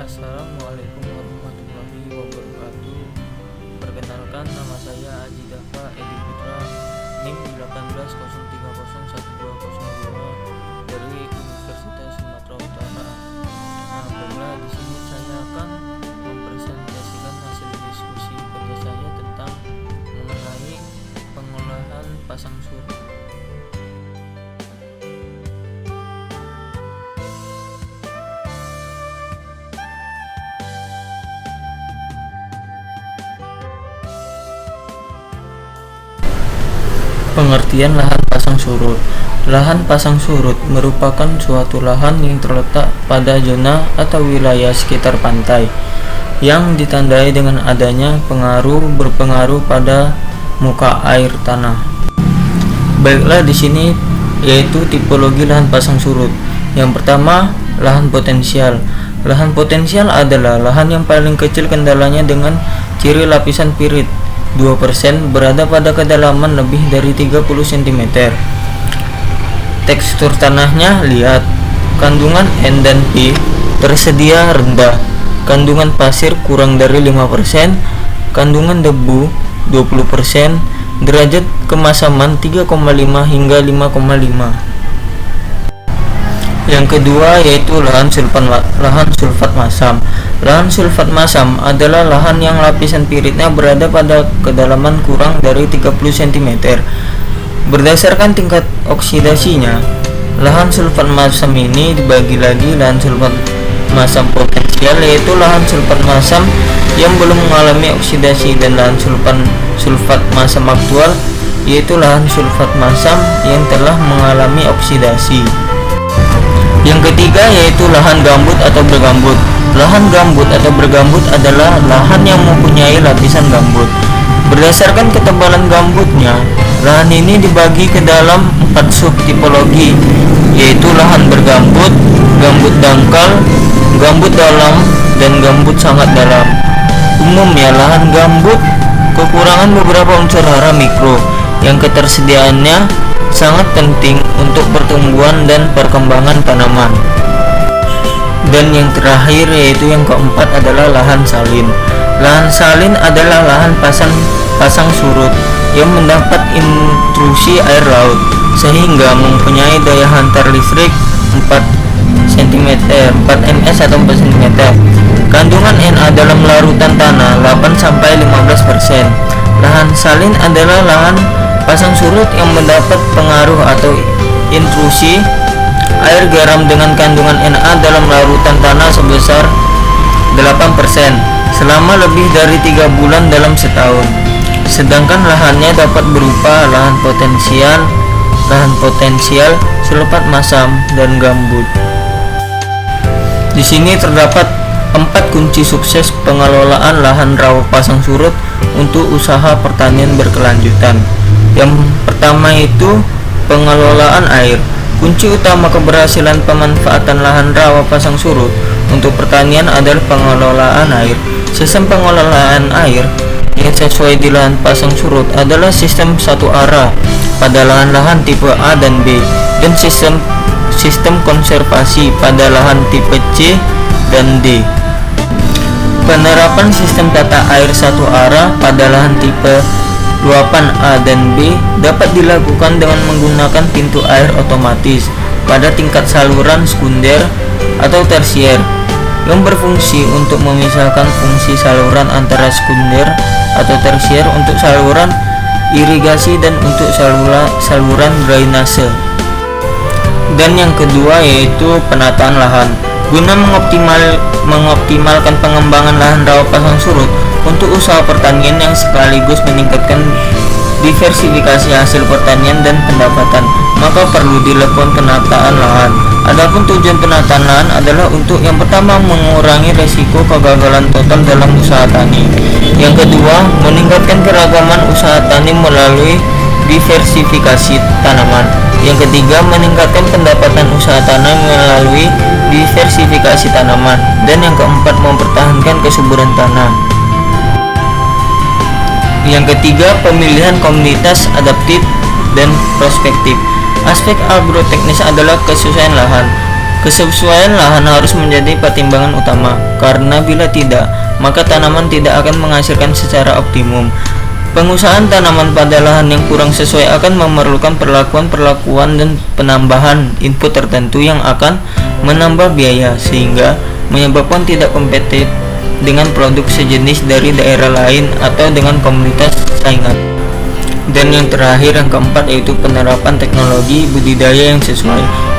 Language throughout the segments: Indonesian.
Assalamualaikum warahmatullahi wabarakatuh. Perkenalkan, nama saya Aji Dafa Edi Putra, NIM 1803012002 dari Universitas Sumatera Utara. Baiklah, di sini saya akan mempresentasikan hasil diskusi kerja saya tentang mengenai pengolahan pasang surut. Pengertian lahan pasang surut. Lahan pasang surut merupakan suatu lahan yang terletak pada zona atau wilayah sekitar pantai yang ditandai dengan adanya berpengaruh pada muka air tanah. Baiklah, di sini yaitu tipologi lahan pasang surut. Yang pertama, lahan potensial. Lahan potensial adalah lahan yang paling kecil kendalanya dengan ciri lapisan pirit 2% berada pada kedalaman lebih dari 30 cm. Tekstur tanahnya liat. Kandungan N dan P tersedia rendah. Kandungan pasir kurang dari 5%. Kandungan debu 20%. Derajat kemasaman 3,5 hingga 5,5. Yang kedua yaitu lahan sulfat masam. Lahan sulfat masam adalah lahan yang lapisan piritnya berada pada kedalaman kurang dari 30 cm. Berdasarkan tingkat oksidasinya, lahan sulfat masam ini dibagi lagi lahan sulfat masam potensial, yaitu lahan sulfat masam yang belum mengalami oksidasi, dan lahan sulfat masam aktual, yaitu lahan sulfat masam yang telah mengalami oksidasi. Yang ketiga yaitu lahan gambut atau bergambut. Lahan gambut atau bergambut adalah lahan yang mempunyai lapisan gambut. Berdasarkan ketebalan gambutnya, lahan ini dibagi ke dalam 4 subtipologi, yaitu lahan bergambut, gambut dangkal, gambut dalam, dan gambut sangat dalam. Umumnya lahan gambut kekurangan beberapa unsur hara mikro yang ketersediaannya sangat penting untuk pertumbuhan dan perkembangan tanaman. Dan yang terakhir yaitu yang keempat adalah lahan salin. Lahan salin adalah lahan pasang surut yang mendapat intrusi air laut sehingga mempunyai daya hantar listrik 4 ms atau 4 cm. Kandungan Na dalam larutan tanah 8-15%. Lahan salin adalah lahan pasang surut yang mendapat pengaruh atau intrusi air garam dengan kandungan Na dalam larutan tanah sebesar 8% selama lebih dari 3 bulan dalam setahun. Sedangkan lahannya dapat berupa lahan potensial, sulfat masam, dan gambut. Di sini terdapat 4 kunci sukses pengelolaan lahan rawa pasang surut untuk usaha pertanian berkelanjutan. Yang pertama itu pengelolaan air. Kunci utama keberhasilan pemanfaatan lahan rawa pasang surut untuk pertanian adalah pengelolaan air. Sistem pengelolaan air yang sesuai di lahan pasang surut adalah sistem satu arah pada lahan-lahan tipe A dan B, dan sistem konservasi pada lahan tipe C dan D. Penerapan sistem tata air satu arah pada lahan tipe luapan A dan B dapat dilakukan dengan menggunakan pintu air otomatis pada tingkat saluran sekunder atau tersier yang berfungsi untuk memisahkan fungsi saluran antara sekunder atau tersier untuk saluran irigasi dan untuk saluran drainase. Dan yang kedua yaitu penataan lahan. Guna mengoptimalkan pengembangan lahan rawa pasang surut untuk usaha pertanian yang sekaligus meningkatkan diversifikasi hasil pertanian dan pendapatan, maka perlu dilakukan penataan lahan. Adapun tujuan penataan lahan adalah untuk yang pertama mengurangi resiko kegagalan total dalam usaha tani. Yang kedua, meningkatkan keragaman usaha tani melalui diversifikasi tanaman. Yang ketiga, meningkatkan pendapatan usaha tanam melalui diversifikasi tanaman. Dan yang keempat, mempertahankan kesuburan tanah. Yang ketiga, pemilihan komunitas adaptif dan prospektif. Aspek agroteknis adalah kesesuaian lahan. Kesesuaian lahan harus menjadi pertimbangan utama, karena bila tidak, maka tanaman tidak akan menghasilkan secara optimum. Pengusahaan tanaman pada lahan yang kurang sesuai akan memerlukan perlakuan dan penambahan input tertentu yang akan menambah biaya, sehingga menyebabkan tidak kompetitif dengan produk sejenis dari daerah lain atau dengan komunitas saingan. Dan yang terakhir, yang keempat, yaitu penerapan teknologi budidaya yang sesuai.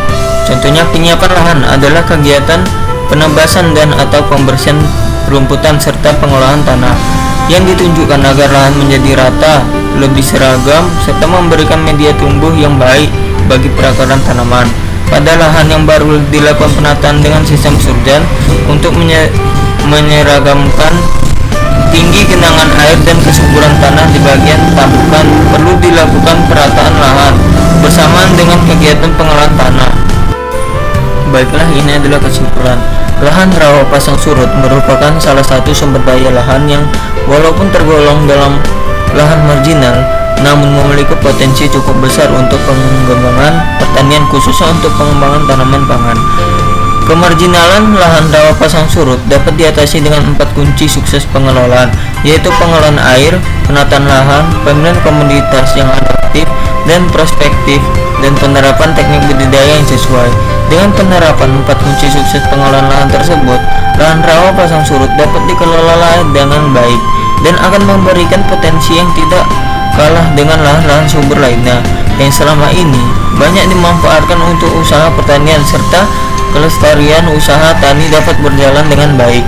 Contohnya, penyiapan lahan adalah kegiatan penebasan dan atau pembersihan rumputan serta pengolahan tanah yang ditunjukkan agar lahan menjadi rata, lebih seragam, serta memberikan media tumbuh yang baik bagi perakaran tanaman. Pada lahan yang baru dilakukan penataan dengan sistem surjan untuk menyeragamkan tinggi genangan air dan kesuburan tanah di bagian tabukan. Perlu dilakukan perataan lahan bersamaan dengan kegiatan pengolahan tanah. Baiklah, ini adalah kesimpulan. Lahan rawa pasang surut merupakan salah satu sumber daya lahan yang walaupun tergolong dalam lahan marginal, namun memiliki potensi cukup besar untuk pengembangan pertanian, khususnya untuk pengembangan tanaman pangan. Kemarginalan lahan rawa pasang surut dapat diatasi dengan 4 kunci sukses pengelolaan, yaitu pengelolaan air, penataan lahan, pemilihan komoditas yang adaptif dan prospektif, dan penerapan teknik budidaya yang sesuai. Dengan penerapan 4 kunci sukses pengelolaan lahan tersebut, lahan rawa pasang surut dapat dikelola dengan baik dan akan memberikan potensi yang tidak kalah dengan lahan-lahan subur lainnya yang selama ini banyak dimanfaatkan untuk usaha pertanian, serta kelestarian usaha tani dapat berjalan dengan baik.